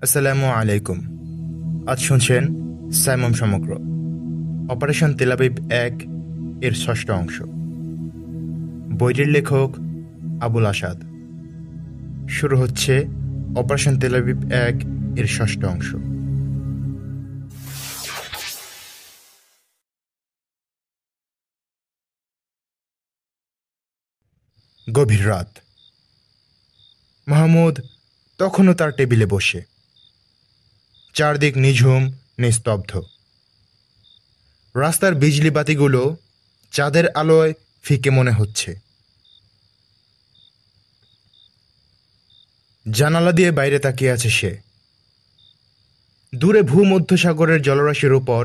আসসালামু আলাইকুম। আজ শুনছেন সাইমন সমগ্র অপারেশন তেলাবিব ১ এর ষষ্ঠ অংশ। বইটির লেখক আবুল আসাদ। শুরু হচ্ছে অপারেশন তেলাবিব ১ এর ষষ্ঠ অংশ। গভীর রাত। মাহমুদ তখনও তার টেবিলে বসে, চারদিক নিঝুম, নিস্তব্ধ। রাস্তার বিজলি বাতিগুলো চাঁদের আলোয় ফিকে মনে হচ্ছে। জানালা দিয়ে বাইরে তাকিয়ে আছে সে। দূরে ভূমধ্যসাগরের জলরাশির উপর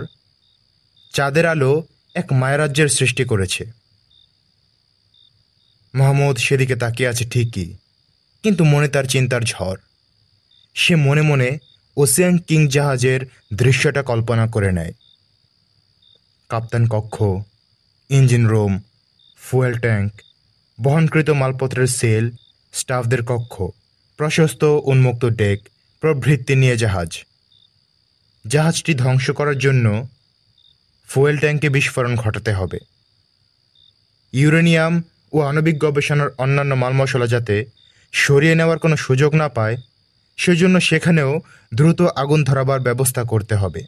চাঁদের আলো এক মায়ারাজ্যের সৃষ্টি করেছে। মাহমুদ সেদিকে তাকিয়ে আছে ঠিকই, কিন্তু মনে তার চিন্তার ঝড়। সে মনে মনে ওসিয়ান কিং জাহাজের দৃশ্যটা কল্পনা করে নেয়। কাপ্তান কক্ষ, ইঞ্জিন রুম, ফুয়েল ট্যাঙ্ক, বহনকৃত মালপত্রের সেল, স্টাফদের কক্ষ, প্রশস্ত উন্মুক্ত ডেক প্রভৃতি নিয়ে জাহাজটি ধ্বংস করার জন্য ফুয়েল ট্যাঙ্কে বিস্ফোরণ ঘটাতে হবে। ইউরেনিয়াম ও আণবিক গবেষণার অন্যান্য মালমশলা যাতে সরিয়ে নেওয়ার কোনো সুযোগ না পায়, সেজন্য সেখানেও দ্রুত আগুন ধরাবার ব্যবস্থা করতে হবে।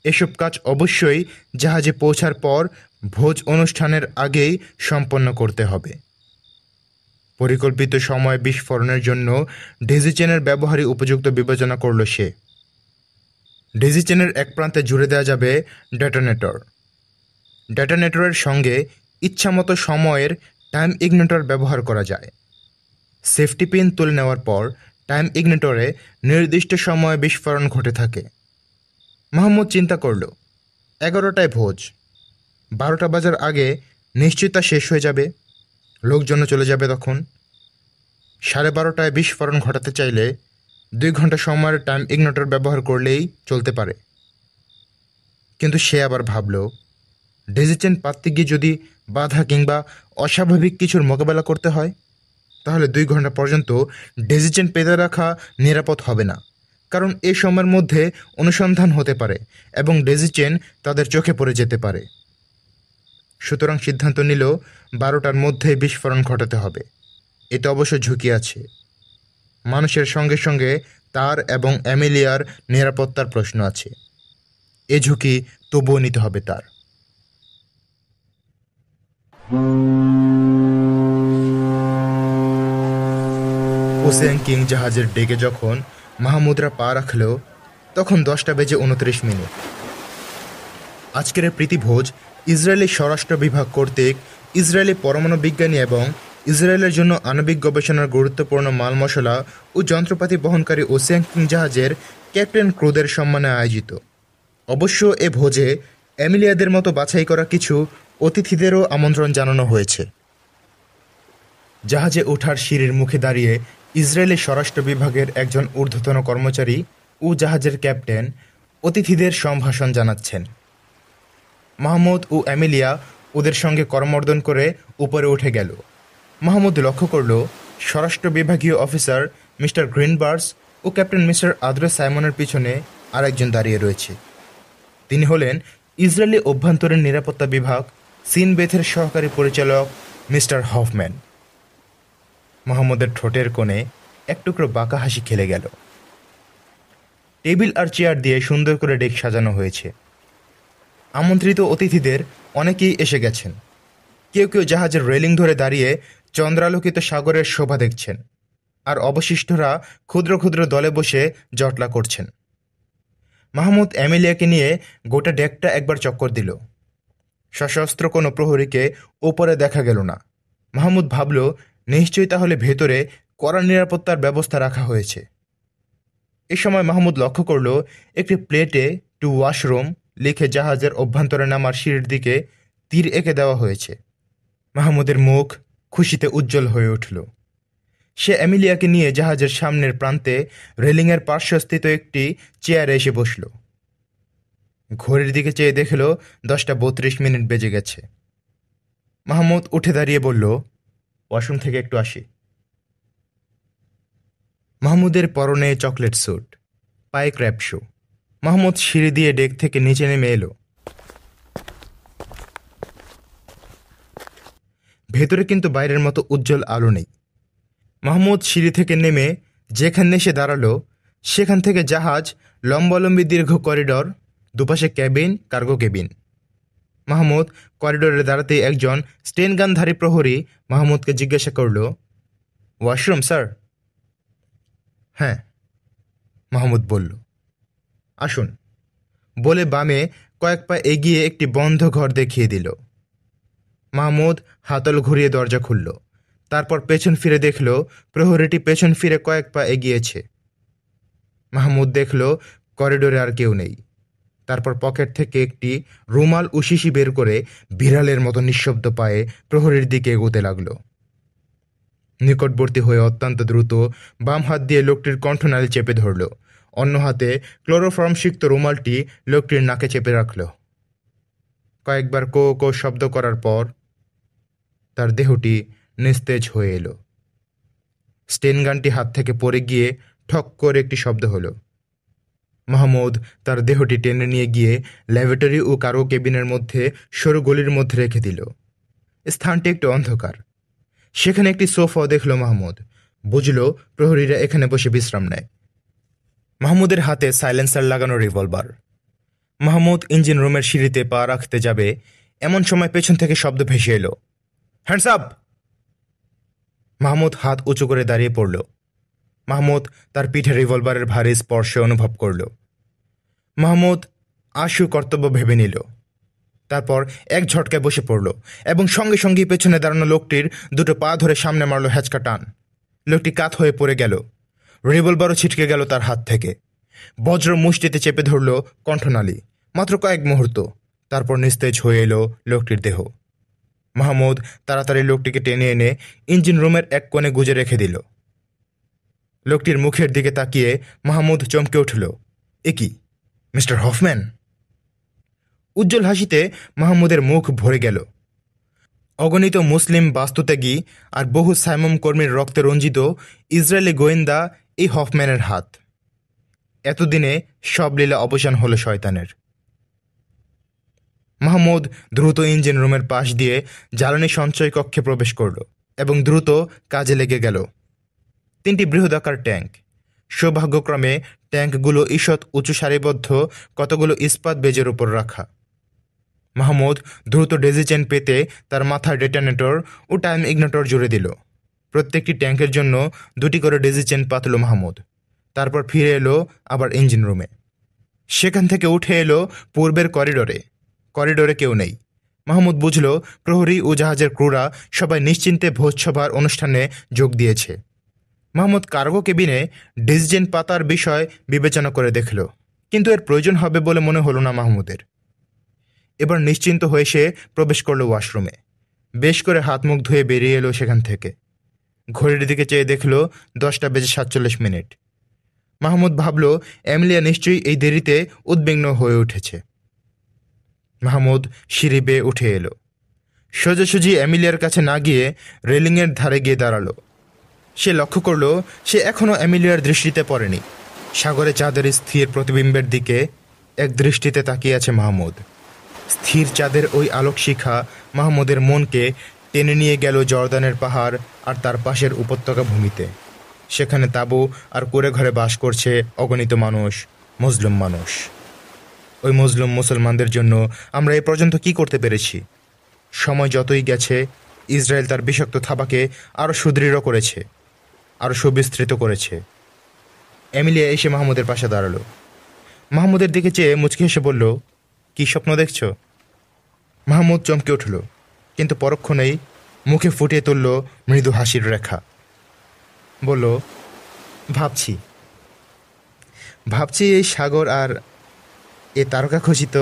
এসব কাজ অবশ্যই জাহাজে পৌঁছার পর ভোজ অনুষ্ঠানের আগেই সম্পন্ন করতে হবে। পরিকল্পিত সময় বিস্ফোরণের জন্য ডেজিচেনের ব্যবহারই উপযুক্ত বিবেচনা করল সে। ডেজিচেনের এক প্রান্তে জুড়ে দেওয়া যাবে ডেটোনেটর। ডেটোনেটরের সঙ্গে ইচ্ছামতো সময়ের টাইম ইগনিটর ব্যবহার করা যায়। সেফটি পিন তুলে নেওয়ার পর টাইম ইগনিটরে নির্দিষ্ট সময়ে বিস্ফোরণ ঘটে থাকে। মাহমুদ চিন্তা করল, 11টায় ভোজ, 12টা বাজার আগে নিশ্চয়ই তা শেষ হয়ে যাবে, লোকজন চলে যাবে তখন। 12:30টায় বিস্ফোরণ ঘটাতে চাইলে 2 ঘন্টা সময়ের টাইম ইগনিটর ব্যবহার করলেই চলতে পারে। কিন্তু সে আবার ভাবল, ডেজিচেন পাততে গিয়ে যদি বাধা কিংবা অস্বাভাবিক কিছুর মোকাবেলা করতে হয়, তাহলে 2 ঘন্টা পর্যন্ত ডেজিচেন পেতে রাখা নিরাপদ হবে না, কারণ এ সময়ের মধ্যে অনুসন্ধান হতে পারে এবং ডেজিচেন তাদের চোখে পড়ে যেতে পারে। সুতরাং সিদ্ধান্ত নিল 12টার মধ্যে বিস্ফোরণ ঘটাতে হবে। এতে অবশ্য ঝুঁকি আছে। মানুষের সঙ্গে সঙ্গে তার এবং অ্যামেলিয়ার নিরাপত্তার প্রশ্ন আছে। এ ঝুঁকি তবুও নিতে হবে তার। ওসিয়ান কিং জাহাজের ডেকে যখন মাহমুদরা পা রাখল, তখন 10:29। আজকের প্রীতিভোজ ইসরায়েলি স্বরাষ্ট্র বিভাগ কর্তৃক ইসরায়েলি পরমাণু বিজ্ঞানী এবং ইসরায়েলের জন্য আণবিক গবেষণার গুরুত্বপূর্ণ মাল মশলা ও যন্ত্রপাতি বহনকারী ওসিয়ান কিং জাহাজের ক্যাপ্টেন ক্রুদের সম্মানে আয়োজিত। অবশ্য এ ভোজে অ্যামিলিয়াদের মতো বাছাই করা কিছু অতিথিদেরও আমন্ত্রণ জানানো হয়েছে। জাহাজে ওঠার সিঁড়ির মুখে দাঁড়িয়ে ইসরায়েলি স্বরাষ্ট্র বিভাগের একজন ঊর্ধ্বতন কর্মচারী ও জাহাজের ক্যাপ্টেন অতিথিদের সম্ভাষণ জানাচ্ছেন। মাহমুদ ও অ্যামিলিয়া ওদের সঙ্গে করমর্দন করে উপরে উঠে গেল। মাহমুদ লক্ষ্য করল, স্বরাষ্ট্র বিভাগীয় অফিসার মিস্টার গ্রিনবার্স ও ক্যাপ্টেন মিস্টার আদ্রে সাইমনের পিছনে আরেকজন দাঁড়িয়ে রয়েছে। তিনি হলেন ইসরায়েলি অভ্যন্তরীণ নিরাপত্তা বিভাগ সিনবেথের সহকারী পরিচালক মিস্টার হফম্যান। মাহমুদের ঠোঁটের কোণে এক টুকরো বাঁকা হাসি খেলে গেল। টেবিল আর চেয়ার দিয়ে সুন্দর করে ডেক সাজানো হয়েছে। আমন্ত্রিত অতিথিদের অনেকেই এসে গেছেন। কেউ কেউ জাহাজের রেলিং ধরে দাঁড়িয়ে চন্দ্রালোকিত সাগরের শোভা দেখছেন, আর অবশিষ্টরা ক্ষুদ্র ক্ষুদ্র দলে বসে জটলা করছেন। মাহমুদ অ্যামেলিয়াকে নিয়ে গোটা ডেকটা একবার চক্কর দিল। সশস্ত্র কোনো প্রহরীকে ওপরে দেখা গেল না। মাহমুদ ভাবল, নিশ্চয়ই তাহলে ভেতরে কড়া নিরাপত্তার ব্যবস্থা রাখা হয়েছে। এ সময় মাহমুদ লক্ষ্য করল, একটি প্লেটে টু ওয়াশরুম লিখে জাহাজের অভ্যন্তরে নামার সিঁড়ির দিকে তীর এঁকে দেওয়া হয়েছে। মাহমুদের মুখ খুশিতে উজ্জ্বল হয়ে উঠল। সে অ্যামিলিয়াকে নিয়ে জাহাজের সামনের প্রান্তে রেলিংয়ের পার্শ্বস্থিত একটি চেয়ারে এসে বসল। ঘড়ির দিকে চেয়ে দেখল 10:32 বেজে গেছে। মাহমুদ উঠে দাঁড়িয়ে বলল, ওয়াশরুম থেকে একটু আসি। মাহমুদের পরনে চকলেট স্যুট, পায়ে ক্র্যাপ শু। মাহমুদ সিঁড়ি দিয়ে ডেক থেকে নিচে নেমে এলো। ভেতরে কিন্তু বাইরের মতো উজ্জ্বল আলো নেই। মাহমুদ সিঁড়ি থেকে নেমে যেখানে এসে দাঁড়ালো সেখান থেকে জাহাজ, লম্বালম্বি দীর্ঘ করিডর, দুপাশে ক্যাবিন, কার্গো কেবিন। মাহমুদ করিডোরে দাঁড়াতেই একজন স্টেনগানধারী প্রহরী মাহমুদকে জিজ্ঞাসা করল, ওয়াশরুম স্যার? হ্যাঁ, মাহমুদ বলল। আসুন, বলে বামে কয়েক পা এগিয়ে একটি বন্ধ ঘর দেখিয়ে দিল। মাহমুদ হাতল ঘুরিয়ে দরজা খুলল। তারপর পেছন ফিরে দেখল প্রহরীটি পেছন ফিরে কয়েক পা এগিয়েছে। মাহমুদ দেখল করিডোরে আর কেউ নেই। তারপর পকেট থেকে একটি রুমাল ও শিশি বের করে বিড়ালের মতো নিঃশব্দ পায়ে প্রহরীর দিকে এগোতে লাগল। নিকটবর্তী হয়ে অত্যন্ত দ্রুত বাম হাত দিয়ে লোকটির কণ্ঠনালী চেপে ধরল, অন্য হাতে ক্লোরোফর্মসিক্ত রুমালটি লোকটির নাকে চেপে রাখল। কয়েকবার কো কো শব্দ করার পর তার দেহটি নিস্তেজ হয়ে এলো। স্টেনগানটি হাত থেকে পড়ে গিয়ে ঠক করে একটি শব্দ হলো। মাহমুদ তার দেহটি টেনে নিয়ে গিয়ে ল্যাবরেটরি ও কার্গো কেবিনের মধ্যে সরু গলির মধ্যে রেখে দিল। স্থানটি একটু অন্ধকার। সেখানে একটি সোফাও দেখল মাহমুদ। বুঝল প্রহরীরা এখানে বসে বিশ্রাম নেয়। মাহমুদের হাতে সাইলেন্সার লাগানো রিভলভার। মাহমুদ ইঞ্জিন রুমের সিঁড়িতে পা রাখতে যাবে এমন সময় পেছন থেকে শব্দ ভেসে এলো, হ্যান্ডস আপ! মাহমুদ হাত উঁচু করে দাঁড়িয়ে পড়ল। মাহমুদ তার পিঠে রিভলভারের ভারী স্পর্শে অনুভব করল। মাহমুদ আশু কর্তব্য ভেবে নিল। তারপর এক ঝটকায় বসে পড়ল এবং সঙ্গে সঙ্গেই পেছনে দাঁড়ানো লোকটির দুটো পা ধরে সামনে মারল হ্যাচকা টান। লোকটি কাত হয়ে পড়ে গেল। রিভলভারও ছিটকে গেল তার হাত থেকে। বজ্র মুষ্টিতে চেপে ধরল কণ্ঠনালী। মাত্র কয়েক মুহূর্ত, তারপর নিস্তেজ হয়ে এলো লোকটির দেহ। মাহমুদ তাড়াতাড়ি লোকটিকে টেনে এনে ইঞ্জিন রুমের এক কোণে গুজে রেখে দিল। লোকটির মুখের দিকে তাকিয়ে মাহমুদ চমকে উঠল, এ কি, মিস্টার হফম্যান? উজ্জ্বল হাসিতে মাহমুদের মুখ ভরে গেল। অগণিত মুসলিম বাস্তুত্যাগী আর বহু সাইমম কর্মীর রক্তে রঞ্জিত ইসরায়েলি গোয়েন্দা এই হফম্যানের হাত। এতদিনে সব লীলা অবসান হলো শয়তানের। মাহমুদ দ্রুত ইঞ্জিন রুমের পাশ দিয়ে জ্বালানি সঞ্চয় কক্ষে প্রবেশ করল এবং দ্রুত কাজে লেগে গেল। 3টি বৃহদাকার ট্যাঙ্ক। সৌভাগ্যক্রমে ট্যাঙ্কগুলো ঈষৎ উঁচু সারিবদ্ধ কতগুলো ইস্পাত বেজের উপর রাখা। মাহমুদ দ্রুত ডেজি চেন পেতে তার মাথায় ডেটোনেটর ও টাইম ইগনিটর জুড়ে দিল। প্রত্যেকটি ট্যাঙ্কের জন্য 2টি করে ডেজি চেন পাতল মাহমুদ। তারপর ফিরে এলো আবার ইঞ্জিন রুমে। সেখান থেকে উঠে এলো পূর্বের করিডোরে। করিডোরে কেউ নেই। মাহমুদ বুঝল প্রহরী ও জাহাজের ক্রুরা সবাই নিশ্চিন্তে ভোজসভার অনুষ্ঠানে যোগ দিয়েছে। মাহমুদ কার্গো কেবিনে ডিসজেন পাতার বিষয় বিবেচনা করে দেখল, কিন্তু এর প্রয়োজন হবে বলে মনে হলো না মাহমুদের। এবার নিশ্চিন্ত হয়ে সে প্রবেশ করল ওয়াশরুমে। বেশ করে হাত মুখ ধুয়ে বেরিয়ে এলো সেখান থেকে। ঘড়ির দিকে চেয়ে দেখল 10:47। মাহমুদ ভাবল এমিলিয়া নিশ্চয়ই এই দেরিতে উদ্বিগ্ন হয়ে উঠেছে। মাহমুদ সিঁড়ি বেয়ে উঠে এলো। সোজাসুজি এমিলিয়ার কাছে না গিয়ে রেলিংয়ের ধারে গিয়ে দাঁড়ালো। সে লক্ষ্য করল সে এখনও এমিলিয়ার দৃষ্টিতে পড়েনি। সাগরে চাঁদের স্থির প্রতিবিম্বের দিকে এক দৃষ্টিতে তাকিয়ে আছে মাহমুদ। স্থির চাঁদের ওই আলোকশিখা মাহমুদের মনকে টেনে নিয়ে গেল জর্দানের পাহাড় আর তার পাশের উপত্যকা ভূমিতে। সেখানে তাঁবু আর কুঁড়ে ঘরে বাস করছে অগণিত মানুষ, মুসলিম মানুষ। ওই মুসলিম মুসলমানদের জন্য আমরা এ পর্যন্ত কি করতে পেরেছি? সময় যতই গেছে ইসরায়েল তার বিষাক্ত থাবাকে আরও সুদৃঢ় করেছে, আরও সুবিস্তৃত করেছে। এমিলিয়া এসে মাহমুদের পাশে দাঁড়ালো। মাহমুদের দিকে চেয়ে মুচকি হেসে বলল, কি স্বপ্ন দেখছ? মাহমুদ চমকে উঠল, কিন্তু পরক্ষণেই মুখে ফুটিয়ে তুলল মৃদু হাসির রেখা। বলল, ভাবছি ভাবছি এই সাগর আর এ তারকাখচিত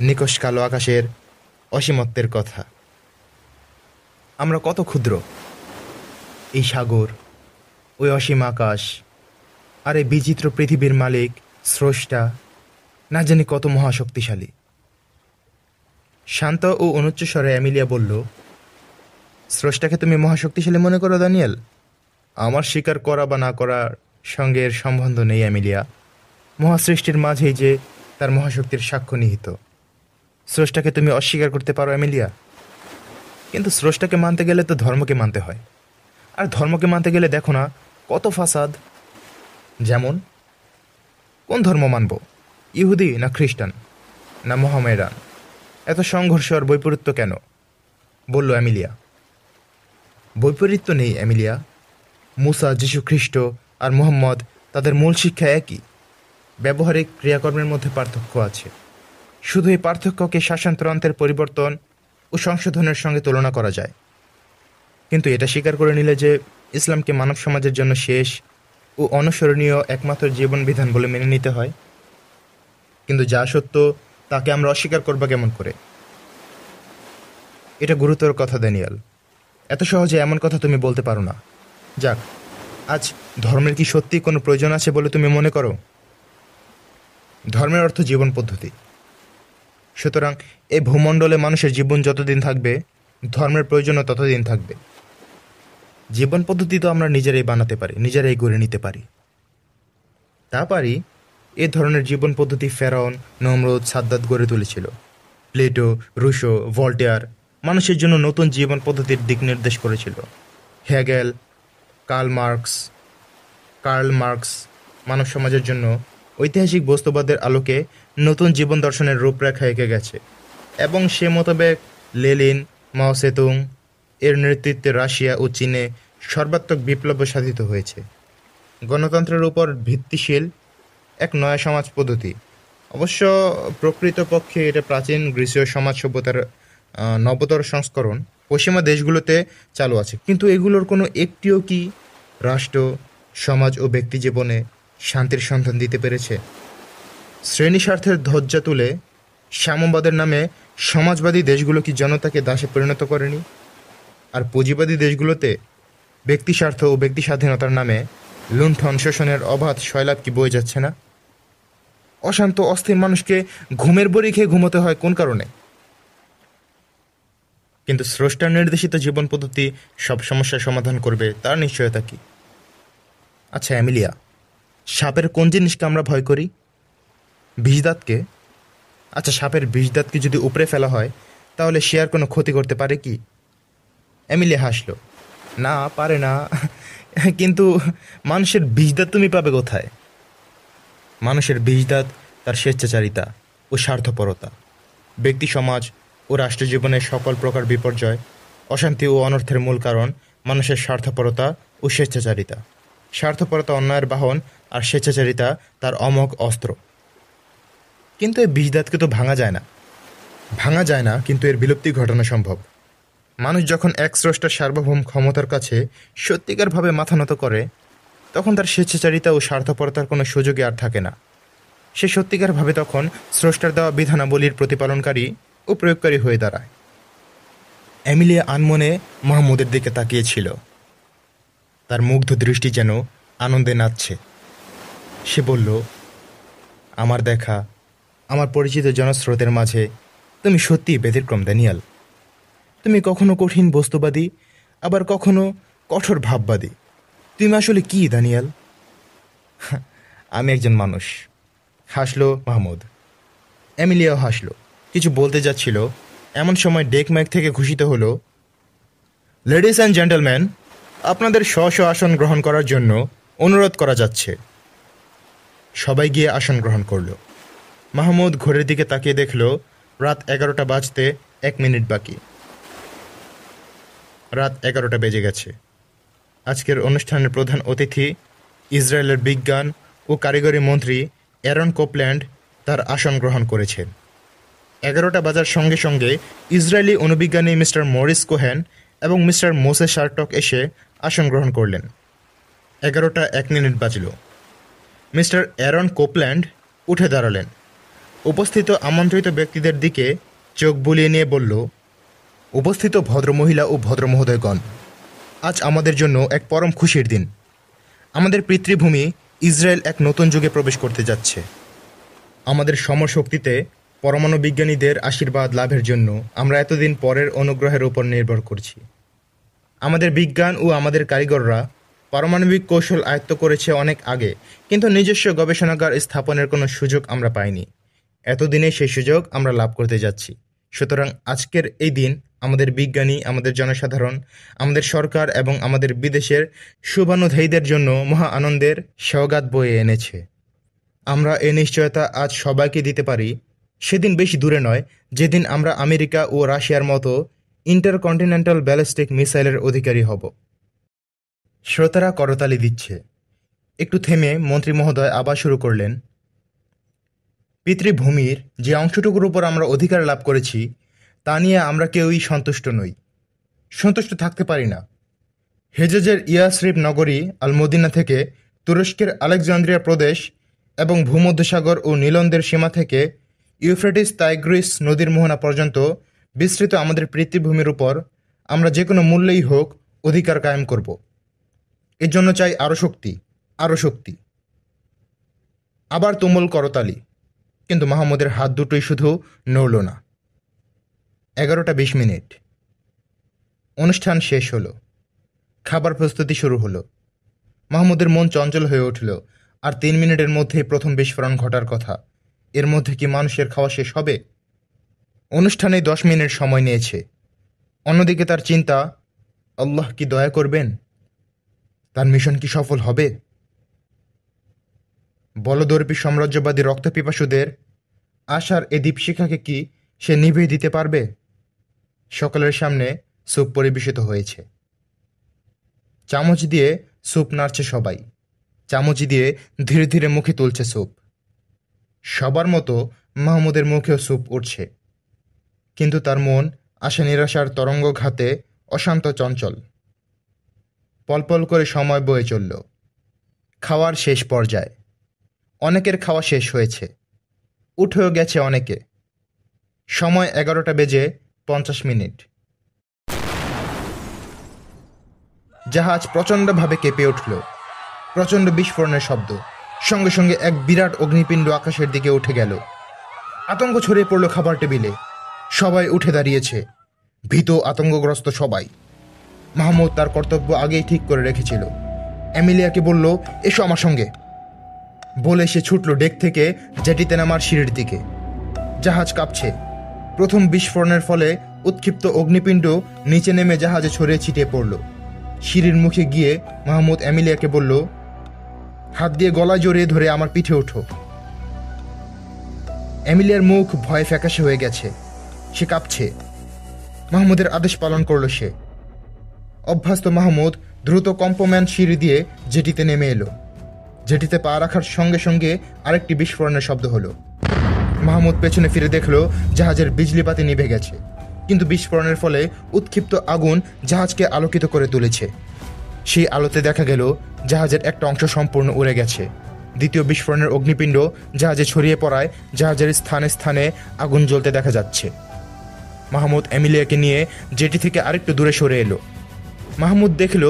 নিকষ কালো আকাশের অসীমত্বের কথা। আমরা কত ক্ষুদ্র। এই সাগর, ওই অসীম আকাশ আর এই বিচিত্র পৃথিবীর মালিক স্রষ্টা না জানি কত মহাশক্তিশালী। শান্ত ও অনুচ্চ স্বরে এমিলিয়া বলল, স্রষ্টাকে তুমি মহাশক্তিশালী মনে করো দানিয়েল? আমার স্বীকার করা বা না করার সঙ্গে এর সম্বন্ধ নেই অ্যামিলিয়া। মহাসৃষ্টির মাঝেই যে তার মহাশক্তির সাক্ষ্য নিহিত। স্রষ্টাকে তুমি অস্বীকার করতে পারো অ্যামিলিয়া, কিন্তু স্রষ্টাকে মানতে গেলে তো ধর্মকে মানতে হয়। আর ধর্মকে মানতে গেলে দেখো না কত ফাসাদ। যেমন, কোন ধর্ম মানব? ইহুদি না খ্রিস্টান না মোহামেডান? এত সংঘর্ষ আর বৈপরীত্য কেন? বলল অ্যামিলিয়া। বৈপরীত্য নেই অ্যামিলিয়া। মুসা, যীশু খ্রিস্ট আর মুহাম্মদ, তাদের মূল শিক্ষা একই। ব্যবহারিক ক্রিয়াকর্মের মধ্যে পার্থক্য আছে। শুধু এই পার্থক্যকে শাসনতন্ত্রের পরিবর্তন ও সংশোধনের সঙ্গে তুলনা করা যায়। কিন্তু এটা স্বীকার করে নিলে যে ইসলামকে মানব সমাজের জন্য শেষ ও অনুসরণীয় একমাত্র জীবন বিধান বলে মেনে নিতে হয়। কিন্তু যা সত্য তাকে আমরা অস্বীকার করবা কেমন করে? এটা গুরুতর কথা ড্যানিয়েল। এত সহজে এমন কথা তুমি বলতে পারো না। যাক, আজ ধর্মের কি সত্যি কোনো প্রয়োজন আছে বলে তুমি মনে করো? ধর্মের অর্থ জীবন পদ্ধতি। সুতরাং এই ভূমণ্ডলে মানুষের জীবন যতদিন থাকবে, ধর্মের প্রয়োজনও ততদিন থাকবে। জীবন পদ্ধতি তো আমরা নিজেরাই বানাতে পারি, নিজেরাই গড়ে নিতে পারি। তা পারি। এ ধরনের জীবন পদ্ধতি ফেরাউন, নমরুদ, সাদ্দাত গড়ে তুলেছিল। প্লেটো, রুশো, ভল্টেয়ার মানুষের জন্য নতুন জীবন পদ্ধতির দিক নির্দেশ করেছিল। হেগেল, কার্ল মার্কস মানব সমাজের জন্য ঐতিহাসিক বস্তুবাদের আলোকে নতুন জীবন দর্শনের রূপরেখা এঁকে গেছে, এবং সে মোতাবেক লেনিন, মাও সেতুং এর নেতৃত্বে রাশিয়া ও চীনে সর্বাত্মক বিপ্লব সাধিত হয়েছে। গণতন্ত্রের উপর ভিত্তিশীল এক নয়া সমাজ পদ্ধতি। অবশ্য প্রকৃতপক্ষে এটা প্রাচীন গ্রীসীয় সমাজ সভ্যতার নবতর সংস্করণ পশ্চিমা দেশগুলোতে চালু আছে, কিন্তু এগুলোর কোনো একটিও কি রাষ্ট্র, সমাজ ও ব্যক্তি জীবনে শান্তির সন্ধান দিতে পেরেছে? শ্রেণী স্বার্থের ধ্বজা তুলে সাম্যবাদের নামে সমাজবাদী দেশগুলো কি জনতাকে দাসে পরিণত করেনি? আর পুঁজিবাদী দেশগুলোতে ব্যক্তি স্বার্থ ও ব্যক্তি স্বাধীনতার নামে লুণ্ঠন শোষণের অবাধ শৈলাব কি বয়ে যাচ্ছে না? অশান্ত অস্থির মানুষকে ঘুমের বড়ি খেয়ে ঘুমোতে হয় কোন কারণে? কিন্তু স্রষ্টার নির্দেশিত জীবন পদ্ধতি সব সমস্যার সমাধান করবে তার নিশ্চয়তা কি? আচ্ছা অ্যামিলিয়া, সাপের কোন জিনিসকে আমরা ভয় করি? বিষদাঁতকে? আচ্ছা, সাপের বিষদাঁতকে যদি উপড়ে ফেলা হয় তাহলে সে আর কোনো ক্ষতি করতে পারে কি? অ্যামিলিয়া হাসল। না, পারে না। কিন্তু মানুষের বিষদাঁত তুমি পাবে কোথায়? মানুষের বিষদাঁত তার স্বেচ্ছাচারিতা ও স্বার্থপরতা। ব্যক্তি সমাজ ও রাষ্ট্রজীবনের সকল প্রকার বিপর্যয়, অশান্তি ও অনর্থের মূল কারণ মানুষের স্বার্থপরতা ও স্বেচ্ছাচারিতা। স্বার্থপরতা অন্যায়ের বাহন, আর স্বেচ্ছাচারিতা তার অমোঘ অস্ত্র। কিন্তু এই বিষদাঁতকে তো ভাঙা যায় না, কিন্তু এর বিলুপ্তি ঘটানো সম্ভব। মানুষ যখন এক স্রষ্টার সার্বভৌম ক্ষমতার কাছে সত্যিকারভাবে মাথা নত করে, তখন তার স্বেচ্ছাচারিতা ও স্বার্থপরতার কোনো সুযোগই আর থাকে না। সে সত্যিকারভাবে তখন স্রষ্টার দেওয়া বিধানাবলীর প্রতিপালনকারী ও প্রয়োগকারী হয়ে দাঁড়ায়। অ্যামিলিয়া আনমনে মাহমুদের দিকে তাকিয়েছিল। তার মুগ্ধ দৃষ্টি যেন আনন্দে নাচছে। সে বলল, আমার দেখা, আমার পরিচিত জনস্রোতের মাঝে তুমি সত্যিই ব্যতিক্রম ড্যানিয়েল। তুমি কখনো কঠিন বস্তুবাদী, আবার কখনো কঠোর ভাববাদী। তুমি আসলে কি ড্যানিয়েল? আমি একজন মানুষ, হাসলো মাহমুদ। অ্যামিলিয়াও হাসলো। কিছু বলতে যাচ্ছিল, এমন সময় ডেক মাইক থেকে ঘোষিত হলো, লেডিস অ্যান্ড জেন্টলম্যান, আপনাদের স্ব স্ব আসন গ্রহণ করার জন্য অনুরোধ করা যাচ্ছে। সবাই গিয়ে আসন গ্রহণ করল। মাহমুদ ঘড়ির দিকে তাকিয়ে দেখল রাত 11টা বাজতে 1 মিনিট বাকি। রাত 11টা বেজে গেছে। আজকের অনুষ্ঠানের প্রধান অতিথি ইসরায়েলের বিজ্ঞান ও কারিগরি মন্ত্রী অ্যারন কোপল্যান্ড তার আসন গ্রহণ করেছেন। 11টা বাজার সঙ্গে সঙ্গে ইসরায়েলি অনুবিজ্ঞানী মিস্টার মরিস কোহেন এবং মিস্টার মোসে শার্টক এসে আসন গ্রহণ করলেন। 11টা 1 মিনিট বাজল। মিস্টার অ্যারন কোপল্যান্ড উঠে দাঁড়ালেন। উপস্থিত আমন্ত্রিত ব্যক্তিদের দিকে চোখ বুলিয়ে নিয়ে বলল, উপস্থিত ভদ্রমহিলা ও ভদ্রমহোদয়গণ, আজ আমাদের জন্য এক পরম খুশির দিন। আমাদের পিতৃভূমি ইসরায়েল এক নতুন যুগে প্রবেশ করতে যাচ্ছে। আমাদের সমর শক্তিতে পরমাণু বিজ্ঞানীদের আশীর্বাদ লাভের জন্য আমরা এতদিন পরের অনুগ্রহের উপর নির্ভর করছি। আমাদের বিজ্ঞান ও আমাদের কারিগররা পারমাণবিক কৌশল আয়ত্ত করেছে অনেক আগে, কিন্তু নিজস্ব গবেষণাগার স্থাপনের কোনো সুযোগ আমরা পাইনি। এতদিনে সেই সুযোগ আমরা লাভ করতে যাচ্ছি। সুতরাং আজকের এই দিন আমাদের বিজ্ঞানী, আমাদের জনসাধারণ, আমাদের সরকার এবং আমাদের বিদেশের শুভানুধ্যায়ীদের জন্য মহা আনন্দের সওগাত বয়ে এনেছে। আমরা এই নিশ্চয়তা আজ সবাইকে দিতে পারি, সেদিন বেশি দূরে নয় যেদিন আমরা আমেরিকা ও রাশিয়ার মতো ইন্টারকন্টিনেন্টাল ব্যালিস্টিক মিসাইলের অধিকারী হব। শ্রোতারা করতালি দিচ্ছে। একটু থেমে মন্ত্রী মহোদয় আবার শুরু করলেন। পিতৃভূমির যে অংশটুকুর উপর আমরা অধিকার লাভ করেছি তা নিয়ে আমরা কেউই সন্তুষ্ট নই, সন্তুষ্ট থাকতে পারি না। হেজেজের ইয়াসরিব নগরী আল মদিনা থেকে তুরস্কের আলেকজান্দ্রিয়া প্রদেশ এবং ভূমধ্যসাগর ও নীলন্দের সীমা থেকে ইউফ্রেটিস টাইগ্রিস নদীর মোহনা পর্যন্ত বিস্তৃত আমাদের পিতৃভূমির উপর আমরা যে কোনো মূল্যেই হোক অধিকার কায়েম করব। এর জন্য চাই আরও শক্তি, আরও শক্তি। আবার তুমুল করতালি, কিন্তু মাহমুদের হাত দুটোই শুধু নড়ল না। 11:20 অনুষ্ঠান শেষ হলো। খাবার প্রস্তুতি শুরু হলো। মাহমুদের মন চঞ্চল হয়ে উঠল। আর 3 মিনিটের মধ্যেই প্রথম বিস্ফোরণ ঘটার কথা। এর মধ্যে কি মানুষের খাওয়া শেষ হবে? অনুষ্ঠানে 10 মিনিট সময় নিয়েছে। অন্যদিকে তার চিন্তা, আল্লাহ কি দয়া করবেন? তার মিশন কি সফল হবে? বলদর্পী সাম্রাজ্যবাদী রক্তপিপাসুদের আশার এ দীপশিখাকে কি সে নিভিয়ে দিতে পারবে? সকলের সামনে স্যুপ পরিবেশিত হয়েছে। চামচ দিয়ে স্যুপ নাড়ছে সবাই। চামচ দিয়ে ধীরে ধীরে মুখে তুলছে স্যুপ। সবার মতো মাহমুদের মুখেও স্যুপ উঠছে, কিন্তু তার মন আশা নিরাশার তরঙ্গঘাতে অশান্ত চঞ্চল। পলপল করে সময় বয়ে চলল। খাওয়ার শেষ পর্যায়ে। অনেকের খাওয়া শেষ হয়েছে, উঠেও গেছে অনেকে। সময় 11:50। জাহাজ প্রচণ্ডভাবে কেঁপে উঠল। প্রচণ্ড বিস্ফোরণের শব্দ, সঙ্গে সঙ্গে এক বিরাট অগ্নিপিণ্ড আকাশের দিকে উঠে গেল। আতঙ্ক ছড়িয়ে পড়ল খাবার টেবিলে। সবাই উঠে দাঁড়িয়েছে, ভীত আতঙ্কগ্রস্ত সবাই। মাহমুদ তার কর্তব্য আগেই ঠিক করে রেখেছিল। এমিলিয়াকে বলল, এসো আমার সঙ্গে। বলে সে ছুটল ডেক থেকে জেটিতে নামার সিঁড়ির দিকে। জাহাজ কাঁপছে। প্রথম বিস্ফোরণের ফলে উৎক্ষিপ্ত অগ্নিপিণ্ড নিচে নেমে জাহাজে ছড়িয়ে ছিটিয়ে পড়ল। সিঁড়ির মুখে গিয়ে মাহমুদ এমিলিয়াকে বলল, হাত দিয়ে গলা জড়িয়ে ধরে আমার পিঠে ওঠো। এমিলিয়ার মুখ ভয়ে ফ্যাকাশে হয়ে গেছে। সে কাঁপছে। মাহমুদের আদেশ পালন করল সে। অভ্যস্ত মাহমুদ দ্রুত কম্পম্যান সিঁড়ি দিয়ে জেটিতে নেমে এলো। জেটিতে পা রাখার সঙ্গে সঙ্গে আরেকটি বিস্ফোরণের শব্দ হলো। মাহমুদ পেছনে ফিরে দেখল জাহাজের বিজলিবাতি নিভে গেছে, কিন্তু বিস্ফোরণের ফলে উৎক্ষিপ্ত আগুন জাহাজকে আলোকিত করে তুলেছে। সেই আলোতে দেখা গেল জাহাজের একটা অংশ সম্পূর্ণ উড়ে গেছে। দ্বিতীয় বিস্ফোরণের অগ্নিপিণ্ড জাহাজে ছড়িয়ে পড়ায় জাহাজের স্থানে স্থানে আগুন জ্বলতে দেখা যাচ্ছে। মাহমুদ এমিলিয়াকে নিয়ে জেটি থেকে আরেকটু দূরে সরে এলো। মাহমুদ দেখল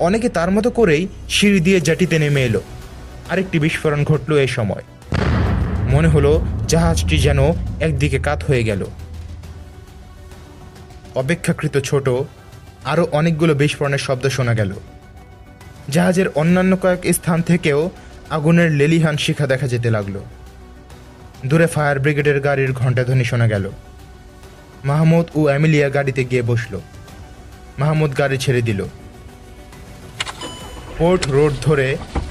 অনেকে তার মতো করেই সিঁড়ি দিয়ে জেটিতে নেমে এলো। আরেকটি বিস্ফোরণ ঘটল এই সময়। মনে হলো জাহাজটি যেন একদিকে কাত হয়ে গেল। অপেক্ষাকৃত ছোট আরও অনেকগুলো বিস্ফোরণের শব্দ শোনা গেল। জাহাজের অন্যান্য কয়েক স্থান থেকেও আগুনের লেলিহান শিখা দেখা যেতে লাগলো। দূরে ফায়ার ব্রিগেডের গাড়ির ঘণ্টাধ্বনি শোনা গেল। মাহমুদ ও এমিলিয়া গাড়িতে গিয়ে বসল। মাহমুদ গাড়ি ছেড়ে দিল। পোর্ট রোড ধরে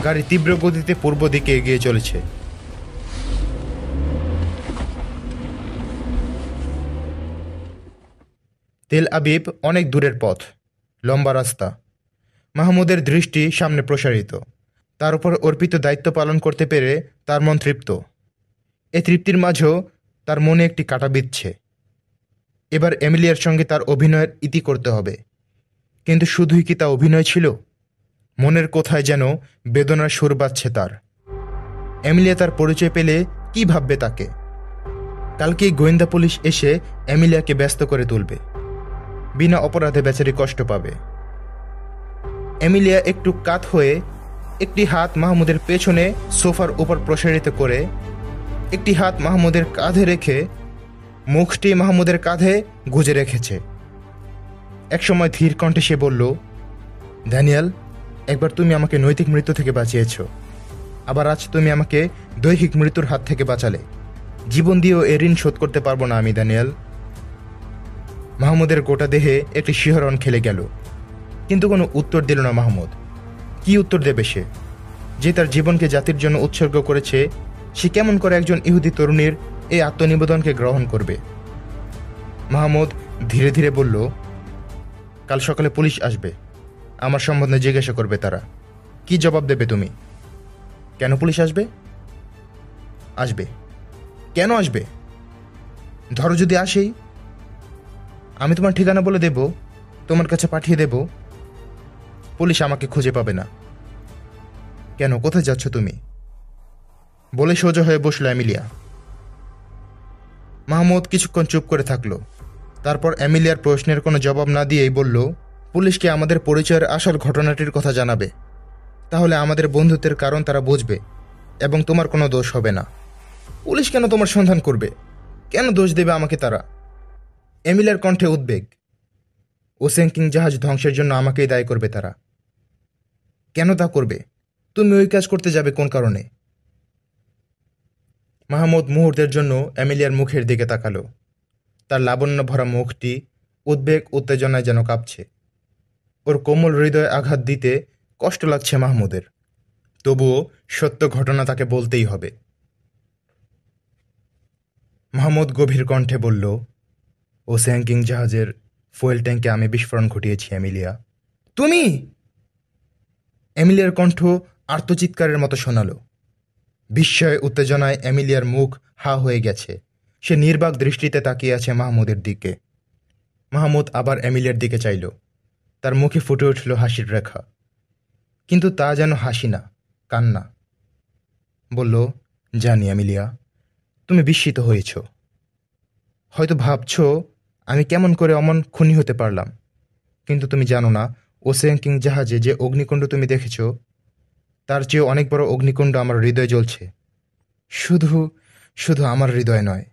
গাড়ি তীব্র গতিতে পূর্ব দিকে এগিয়ে চলেছে। তেল আবিব অনেক দূরের পথ, লম্বা রাস্তা। মাহমুদের দৃষ্টি সামনে প্রসারিত। তার উপর অর্পিত দায়িত্ব পালন করতে পেরে তার মন তৃপ্ত। এ তৃপ্তির মাঝেও তার মনে একটি কাঁটা বিঁধছে। এবার এমিলিয়ার সঙ্গে তার অভিনয়ের ইতি করতে হবে। কিন্তু শুধুই কি তা অভিনয় ছিল? মনের কোথায় যেন বেদনার সুর বাজছে তার। এমিলিয়া তার পরিচয় পেলে কি ভাববে তাকে? কালকেই গোয়েন্দা পুলিশ এসে এমিলিয়াকে ব্যস্ত করে তুলবে। বিনা অপরাধে বেচারি কষ্ট পাবে। এমিলিয়া একটু কাত হয়ে একটি হাত মাহমুদের পেছনে সোফার উপর প্রসারিত করে একটি হাত মাহমুদের কাঁধে রেখে মুখটি মাহমুদের কাঁধে গুজে রেখেছে। একসময় ধীর কণ্ঠে সে বলল, ড্যানিয়েল, একবার তুমি আমাকে নৈতিক মৃত্যু থেকে বাঁচিয়েছ, আবার আজ তুমি আমাকে দৈহিক মৃত্যুর হাত থেকে বাঁচালে। জীবন দিয়েও এ ঋণ শোধ করতে পারবো না আমি, ড্যানিয়েল। মাহমুদের গোটা দেহে একটি শিহরণ খেলে গেল, কিন্তু কোনো উত্তর দিল না মাহমুদ। কি উত্তর দেবে সে, যে তার জীবনকে জাতির জন্য উৎসর্গ করেছে? সে কেমন করে একজন ইহুদি তরুণীর এই আত্মনিবেদনকে গ্রহণ করবে? মাহমুদ ধীরে ধীরে বলল, কাল সকালে পুলিশ আসবে, আমার সম্বন্ধে জিজ্ঞাসা করবে তারা। কি জবাব দেবে তুমি? কেন পুলিশ আসবে? আসবে। কেন আসবে? ধরো যদি আসেই, আমি তোমার ঠিকানা বলে দেব, তোমার কাছে পাঠিয়ে দেব। পুলিশ আমাকে খুঁজে পাবে না। কেন, কোথায় যাচ্ছ তুমি? বলে সোজা হয়ে বসল এমিলিয়া। মাহমুদ কিছুক্ষণ চুপ করে থাকল, তারপর এমিলিয়ার প্রশ্নের কোনো জবাব না দিয়েই বলল, পুলিশকে আমাদের পরিচয়ের আসল ঘটনাটির কথা জানাবে, তাহলে আমাদের বন্ধুত্বের কারণ তারা বুঝবে এবং তোমার কোনো দোষ হবে না। পুলিশ কেন তোমার সন্ধান করবে? কেন দোষ দেবে আমাকে তারা? এমিলিয়ার কণ্ঠে উদ্বেগ। ওশেন কিং জাহাজ ধ্বংসের জন্য আমাকেই দায়ী করবে তারা। কেন তা করবে? তুমি ওই কাজ করতে যাবে কোন কারণে? মাহমুদ মুহূর্তের জন্য এমিলিয়ার মুখের দিকে তাকালো। তার লাবণ্য ভরা মুখটি উদ্বেগ উত্তেজনায় যেন কাঁপছে। ওর কোমল হৃদয়ে আঘাত দিতে কষ্ট লাগছে মাহমুদের, তবুও সত্য ঘটনা তাকে বলতেই হবে। মাহমুদ গভীর কণ্ঠে বলল, ওশেন কিং জাহাজের ফুয়েল ট্যাঙ্কে আমি বিস্ফোরণ ঘটিয়েছি এমিলিয়া। তুমি? এমিলিয়ার কণ্ঠ আর্তচিৎকারের মতো শোনালো। বিস্ময় উত্তেজনায় এমিলিয়ার মুখ হা হয়ে গেছে। সে নির্বাক দৃষ্টিতে তাকিয়ে আছে মাহমুদের দিকে। মাহমুদ আবার এমিলিয়ার দিকে চাইল। তার মুখে ফুটে উঠল হাসির রেখা, কিন্তু তা যেন হাসি না, কান্না। বলল, জানি এমিলিয়া, তুমি বিস্মিত হয়েছ। হয়তো ভাবছ আমি কেমন করে অমন খুনি হতে পারলাম, কিন্তু তুমি জানো না, ওশেন কিং জাহাজে যে অগ্নিকুণ্ড তুমি দেখেছ, তার চেয়েও অনেক বড় অগ্নিকুণ্ড আমার হৃদয়ে জ্বলছে। শুধু শুধু আমার হৃদয় নয়,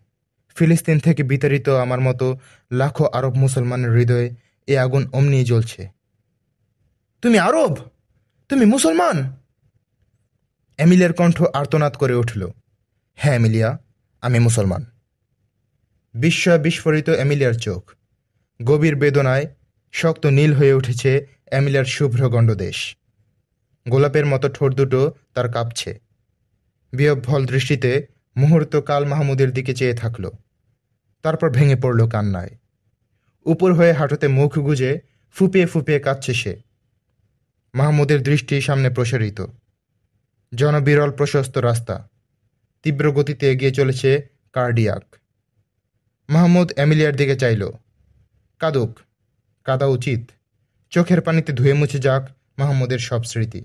ফিলিস্তিন থেকে বিতাড়িত আমার মতো লাখো আরব মুসলমানের হৃদয়ে এ আগুন অমনিই জ্বলছে। তুমি আরব? তুমি মুসলমান? এমিলিয়ার কণ্ঠ আর্তনাদ করে উঠল। হ্যাঁ এমিলিয়া, আমি মুসলমান। বিস্ময় বিস্ফোরিত এমিলিয়ার চোখ। গভীর বেদনায় শক্ত নীল হয়ে উঠেছে এমিলিয়ার শুভ্র গণ্ডদেশ। গোলাপের মতো ঠোঁট দুটো তার কাঁপছে। বিহ্বল দৃষ্টিতে মুহূর্ত কাল মাহমুদের দিকে চেয়ে থাকল, তারপর ভেঙে পড়ল কান্নায়। উপর হয়ে হাঁটুতে মুখ গুজে ফুপিয়ে ফুপিয়ে কাঁদছে সে। মাহমুদের দৃষ্টি সামনে প্রসারিত। জনবিরল প্রশস্ত রাস্তা, তীব্র গতিতে এগিয়ে চলেছে কার্ডিয়াক। মাহমুদ এমিলিয়ার দিকে চাইল। কাঁদুক, কাঁদা উচিত। চোখের পানিতে ধুয়ে মুছে যাক মাহমুদের সব স্মৃতি।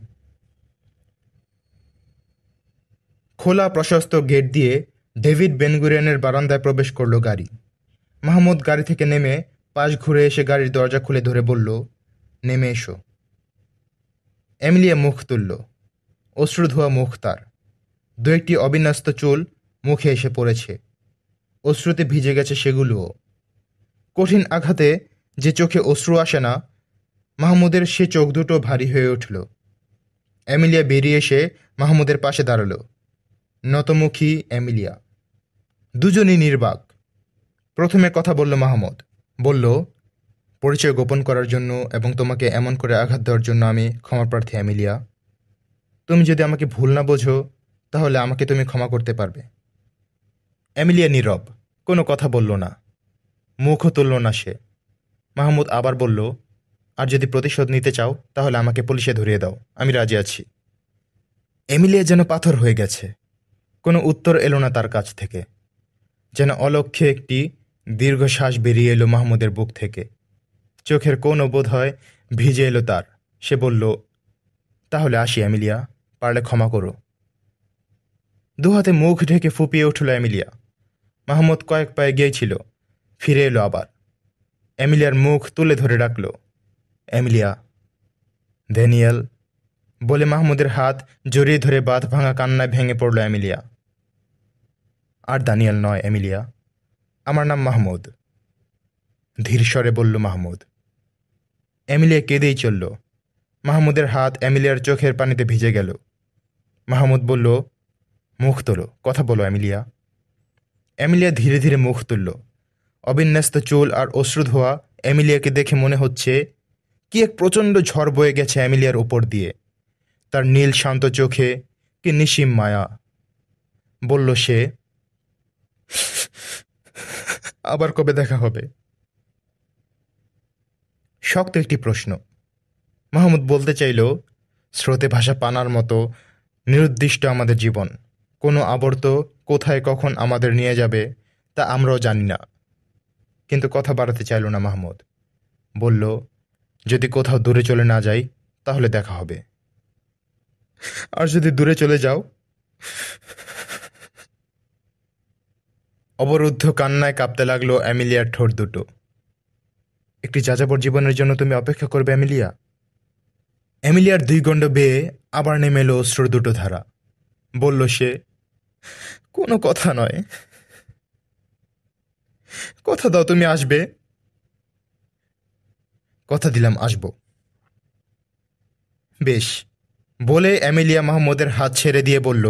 খোলা প্রশস্ত গেট দিয়ে ডেভিড বেনগুরিয়ানের বারান্দায় প্রবেশ করল গাড়ি। মাহমুদ গাড়ি থেকে নেমে পাশ ঘুরে এসে গাড়ির দরজা খুলে ধরে বলল, নেমে এসো। এমিলিয়া মুখ তুলল। অশ্রু ধোয়া মুখ তার। দু একটি অবিন্যস্ত চুল মুখে এসে পড়েছে, অশ্রুতে ভিজে গেছে সেগুলোও। কঠিন আঘাতে যে চোখে অশ্রু আসে না, মাহমুদের সে চোখ দুটো ভারী হয়ে উঠল। এমিলিয়া বেরিয়ে এসে মাহমুদের পাশে দাঁড়াল। নতমুখী এমিলিয়া। দুজনই নির্বাক। প্রথমে কথা বলল মাহমুদ। বলল, পরিচয় গোপন করার জন্য এবং তোমাকে এমন করে আঘাত দেওয়ার জন্য আমি ক্ষমাপ্রার্থী এমিলিয়া। তুমি যদি আমাকে ভুল না বোঝো, তাহলে আমাকে তুমি ক্ষমা করতে পারবে। এমিলিয়া নীরব, কোনো কথা বলল না, মুখও তুলল না সে। মাহমুদ আবার বলল, আর যদি প্রতিশোধ নিতে চাও, তাহলে আমাকে পুলিশে ধরিয়ে দাও, আমি রাজি আছি। এমিলিয়া যেন পাথর হয়ে গেছে। কোনো উত্তর এলো না তার কাছ থেকে। যেন অলক্ষ্যে একটি দীর্ঘশ্বাস বেরিয়ে এলো মাহমুদের বুক থেকে। চোখের কোন বোধ হয় ভিজে এলো তার। সে বলল, তাহলে আসি এমিলিয়া, পারলে ক্ষমা করো। দুহাতে মুখ ঢেকে ফুপিয়ে উঠল এমিলিয়া। মাহমুদ কয়েক পায়ে গিয়েছিল, ফিরে এলো আবার। এমিলিয়ার মুখ তুলে ধরে ডাকল, এমিলিয়া। ড্যানিয়েল বলে মাহমুদের হাত জড়িয়ে ধরে বাঁধ ভাঙা কান্নায় ভেঙে পড়ল এমিলিয়া। আর দানিয়েল নয় এমিলিয়া, আমার নাম মাহমুদ, ধীর স্বরে বলল মাহমুদ। এমিলিয়া কেঁদেই চলল। মাহমুদের হাত এমিলিয়ার চোখের পানিতে ভিজে গেল। মাহমুদ বলল, মুখ তোলো, কথা বলো এমিলিয়া। এমিলিয়া ধীরে ধীরে মুখ তুলল। অবিন্যস্ত চুল আর অশ্রু ধোয়া এমিলিয়াকে দেখে মনে হচ্ছে কি এক প্রচণ্ড ঝড় বয়ে গেছে এমিলিয়ার ওপর দিয়ে। তার নীল শান্ত চোখে কি নিশিম মায়া। বলল সে, আবার কবে দেখা হবে? শক্ত একটি প্রশ্ন। মাহমুদ বলতে চাইল, স্রোতে ভাসা পানার মতো নিরুদ্দিষ্ট আমাদের জীবন। কোনো আবর্ত কোথায় কখন আমাদের নিয়ে যাবে তা আমরাও জানি না। কিন্তু কথা বাড়াতে চাইল না মাহমুদ। বলল, যদি কোথাও দূরে চলে না যাই তাহলে দেখা হবে। আর যদি দূরে চলে যাও? অবরুদ্ধ কান্নায় কাঁপতে লাগলো এমিলিয়ার ঠোঁট দুটো। একটি যাযাবর জীবনের জন্য তুমি অপেক্ষা করবে এমিলিয়া? এমিলিয়ার দুই গণ্ড বেয়ে আবার নেমে এলো অশ্রুর দুটো ধারা। বলল সে, কোনো কথা নয়। কথা দাও তুমি আসবে। কথা দিলাম আসব। বেশ, বলে এমিলিয়া মাহমুদের হাত ছেড়ে দিয়ে বলল,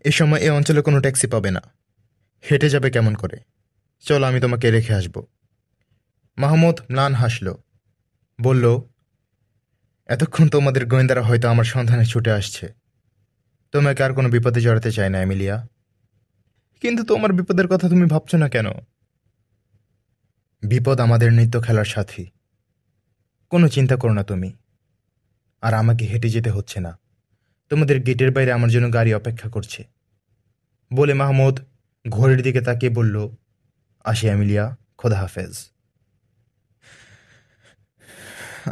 এ সময় এ অঞ্চলে কোনো ট্যাক্সি পাবে না। হেঁটে যাবে কেমন করে? চলো আমি তোমাকে রেখে আসব। মাহমুদ ম্লান হাসল। বলল, এতক্ষণ তোমাদের গোয়েন্দারা হয়তো আমার সন্ধানে ছুটে আসছে। তোমাকে আর কোনো বিপদে জড়াতে চায় না এমিলিয়া। কিন্তু তোমার বিপদের কথা তুমি ভাবছো না কেন? বিপদ আমাদের নিত্য খেলার সাথী। কোনো চিন্তা করো না তুমি। আর আমাকে হেঁটে যেতে হচ্ছে না। তোমাদের গেটের বাইরে আমার জন্য গাড়ি অপেক্ষা করছে। বলে মাহমুদ ঘড়ির দিকে তাকিয়ে বলল, আসি এমিলিয়া, খোদা হাফেজ।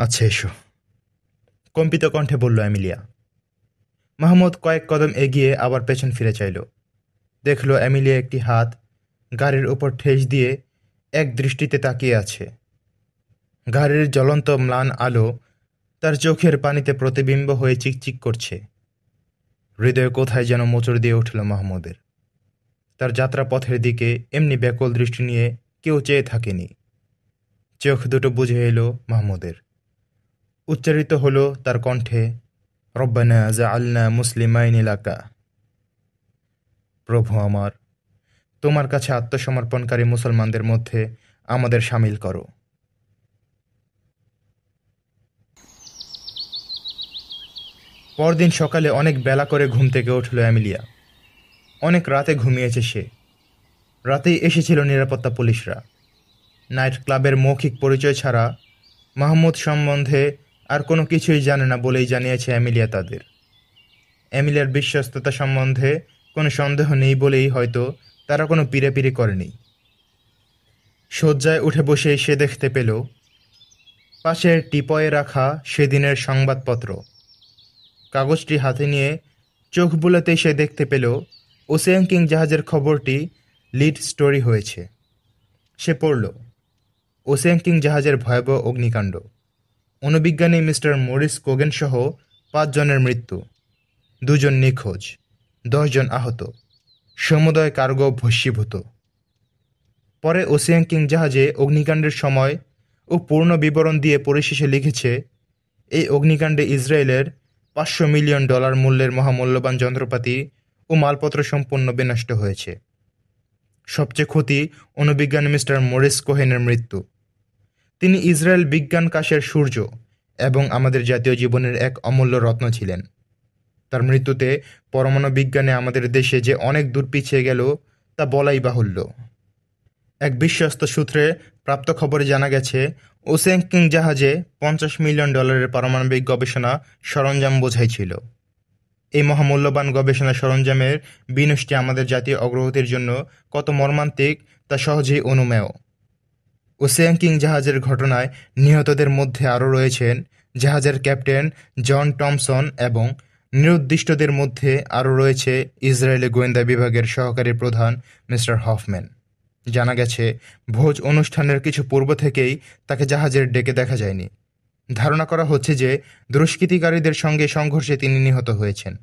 আচ্ছা এসো, কম্পিত কণ্ঠে বলল এমিলিয়া। মাহমুদ কয়েক কদম এগিয়ে আবার পেছন ফিরে চাইল। দেখল এমিলিয়া একটি হাত গাড়ির উপর ঠেস দিয়ে এক দৃষ্টিতে তাকিয়ে আছে। গাড়ির জ্বলন্ত ম্লান আলো তার চোখের পানিতে প্রতিবিম্ব হয়ে চিকচিক করছে। হৃদয়ে কোথায় যেন মোচড় দিয়ে উঠল মাহমুদের। তার যাত্রাপথের দিকে এমনি ব্যাকুল দৃষ্টি নিয়ে কেউ চেয়ে থাকেনি। চোখ দুটো বুঝে এলো মাহমুদের। উচ্চারিত হলো তার কণ্ঠে, রব্বানা জাআলনা মুসলিমাইন লাকা। প্রভু আমার, তোমার কাছে আত্মসমর্পণকারী মুসলমানদের মধ্যে আমাদের সামিল করো। পরদিন সকালে অনেক বেলা করে ঘুম থেকে উঠল এমিলিয়া। অনেক রাতে ঘুমিয়েছে সে। রাতেই এসেছিল নিরাপত্তা পুলিশরা। নাইট ক্লাবের মৌখিক পরিচয় ছাড়া মাহমুদ সম্বন্ধে আর কোনো কিছুই জানে না বলেই জানিয়েছে এমিলিয়া তাদের। এমিলিয়ার বিশ্বস্ততা সম্বন্ধে কোনো সন্দেহ নেই বলেই হয়তো তারা কোনো পিড়েপিড়ি করেনি। শয্যায় উঠে বসেই সে দেখতে পেল পাশের টিপয়ে রাখা সেদিনের সংবাদপত্র। কাগজটি হাতে নিয়ে চোখ বুলাতেই সে দেখতে পেল ওসিয়ান কিং জাহাজের খবরটি লিড স্টোরি হয়েছে। সে পড়ল, ওসিয়ান কিং জাহাজের ভয়াবহ অগ্নিকাণ্ড, অণুবিজ্ঞানী মিস্টার মরিস কোগেন সহ 5 জনের মৃত্যু, 2 জন নিখোঁজ, 10 জন আহত, সমুদয় কার্গো ভস্মীভূত। পরে ওসিয়ান কিং জাহাজে অগ্নিকাণ্ডের সময় ও পূর্ণ বিবরণ দিয়ে পরিশেষে লিখেছে, এই অগ্নিকাণ্ডে ইসরায়েলের $500 মিলিয়ন মূল্যের মহামূল্যবান যন্ত্রপাতি ও মালপত্র সম্পূর্ণ বিনষ্ট হয়েছে। সবচেয়ে ক্ষতি অণুবিজ্ঞানী মিস্টার মরিস কোহেনের মৃত্যু। তিনি ইসরায়েল বিজ্ঞান কাশের সূর্য এবং আমাদের জাতীয় জীবনের এক অমূল্য রত্ন ছিলেন। তার মৃত্যুতে পরমাণু বিজ্ঞানে আমাদের দেশে যে অনেক দূর পিছিয়ে গেল তা বলাই বাহুল্য। এক বিশ্বস্ত সূত্রে প্রাপ্ত খবরে জানা গেছে, ওসিয়ান কিং জাহাজে $50 মিলিয়ন পারমাণবিক গবেষণা সরঞ্জাম বোঝাই ছিল। এই মহামূল্যবান গবেষণা সরঞ্জামের বিনষ্টি আমাদের জাতীয় অগ্রগতির জন্য কত মর্মান্তিক তা সহজেই অনুমেয়। ওসিয়ান কিং জাহাজের ঘটনায় নিহতদের মধ্যে আরও রয়েছেন জাহাজের ক্যাপ্টেন জন টমসন এবং নিরুদ্দিষ্টদের মধ্যে আরও রয়েছে ইসরায়েলি গোয়েন্দা বিভাগের সহকারী প্রধান মিস্টার হফম্যান। জানা গেছে ভোজ অনুষ্ঠানের কিছু পূর্ব থেকেই তাকে জাহাজের ডেকে দেখা যায়নি। ধারণা করা হচ্ছে যে দুষ্কৃতিকারীদের সঙ্গে সংঘর্ষে তিনি নিহত হয়েছেন।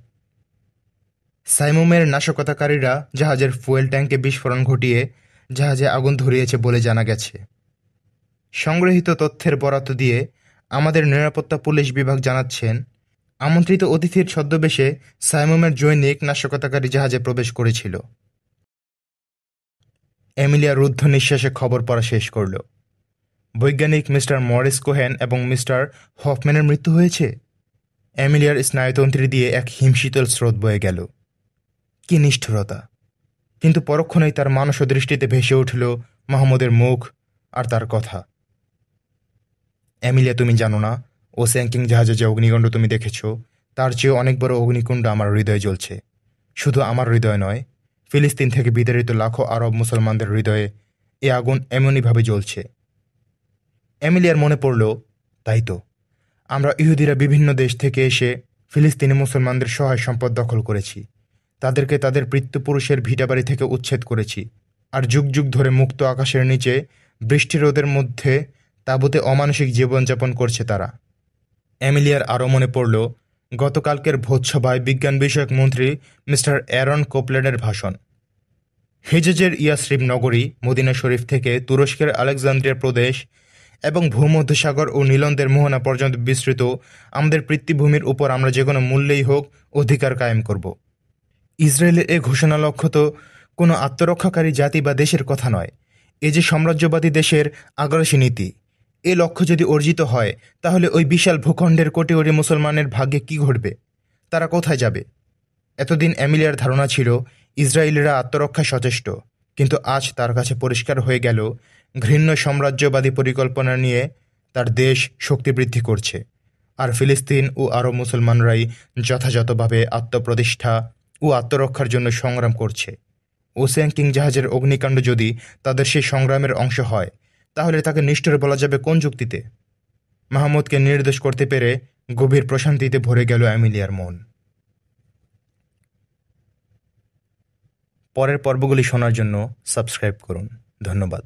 সাইমুমের নাশকতাকারীরা জাহাজের ফুয়েল ট্যাঙ্কে বিস্ফোরণ ঘটিয়ে জাহাজে আগুন ধরিয়েছে বলে জানা গেছে। সংগৃহীত তথ্যের বরাত দিয়ে আমাদের নিরাপত্তা পুলিশ বিভাগ জানাচ্ছেন, আমন্ত্রিত অতিথির ছদ্মবেশে সাইমুমের জৈনিক নাশকতাকারী জাহাজে প্রবেশ করেছিল। এমিলিয়া রুদ্ধ নিঃশ্বাসে খবর পড়া শেষ করল। বৈজ্ঞানিক মিস্টার মরিস কোহেন এবং মিস্টার হফম্যানের মৃত্যু হয়েছে। এমিলিয়ার স্নায়ুতন্ত্রী দিয়ে এক হিমশীতল স্রোত বয়ে গেল। কি নিষ্ঠুরতা! কিন্তু পরক্ষণেই তার মানস দৃষ্টিতে ভেসে উঠল মাহমুদের মুখ আর তার কথা। এমিলিয়া, তুমি জানো না, ও স্যাঙ্কিং জাহাজে যে অগ্নিকুণ্ড তুমি দেখেছ, তার চেয়েও অনেক বড় অগ্নিকুণ্ড আমার হৃদয়ে জ্বলছে। শুধু আমার হৃদয় নয়, ফিলিস্তিন থেকে বিতাড়িত লাখো আরব মুসলমানদের হৃদয়ে এ আগুন এমনইভাবে জ্বলছে। এমিলিয়ার মনে পড়ল, তাই তো, আমরা ইহুদিরা বিভিন্ন দেশ থেকে এসে ফিলিস্তিনি মুসলমানদের সহায় সম্পদ দখল করেছি, তাদেরকে তাদের পিতৃপুরুষের ভিটাবাড়ি থেকে উচ্ছেদ করেছি, আর যুগ যুগ ধরে মুক্ত আকাশের নিচে বৃষ্টি রোদের মধ্যে তাঁবুতে অমানসিক জীবনযাপন করছে তারা। এমিলিয়ার আরও মনে পড়ল গতকালকের ভোজসভায় বিজ্ঞান বিষয়ক মন্ত্রী মিস্টার অ্যারন কোপল্যান্ডের ভাষণ। হিজেজের ইয়াসরিব নগরী, মদিনা শরীফ থেকে তুরস্কের আলেকজান্দ্রিয়া প্রদেশ এবং ভূমধ্যসাগর ও নীলন্দের মোহনা পর্যন্ত বিস্তৃত আমাদের পৃথিবীভূমির উপর আমরা যে কোনো মূল্যেই হোক অধিকার কায়েম করব। ইসরায়েলের এ ঘোষণা লক্ষ্য তো কোনো আত্মরক্ষাকারী জাতি বা দেশের কথা নয়, এ যে সাম্রাজ্যবাদী দেশের আগ্রাসী নীতি। এ লক্ষ্য যদি অর্জিত হয়, তাহলে ওই বিশাল ভূখণ্ডের কোটি কোটি মুসলমানের ভাগ্যে কি ঘটবে? তারা কোথায় যাবে? এতদিন এমিলিয়ার ধারণা ছিল ইসরায়েলিরা আত্মরক্ষায় সচেষ্ট, কিন্তু আজ তার কাছে পরিষ্কার হয়ে গেল ঘৃণ্য সাম্রাজ্যবাদী পরিকল্পনা নিয়ে তার দেশ শক্তি বৃদ্ধি করছে, আর ফিলিস্তিন ও আরব মুসলমানরাই যথাযথভাবে আত্মপ্রতিষ্ঠা ও আত্মরক্ষার জন্য সংগ্রাম করছে। ওসেন কিং জাহাজের অগ্নিকাণ্ড যদি তাদের সেই সংগ্রামের অংশ হয়, তাহলে তাকে নিষ্ঠুর বলা যাবে কোন যুক্তিতে? মাহমুদকে নির্দোষ করতে পেরে গভীর প্রশান্তিতে ভরে গেল এমিলিয়ার মন। পরের পর্বগুলি শোনার জন্য সাবস্ক্রাইব করুন। ধন্যবাদ।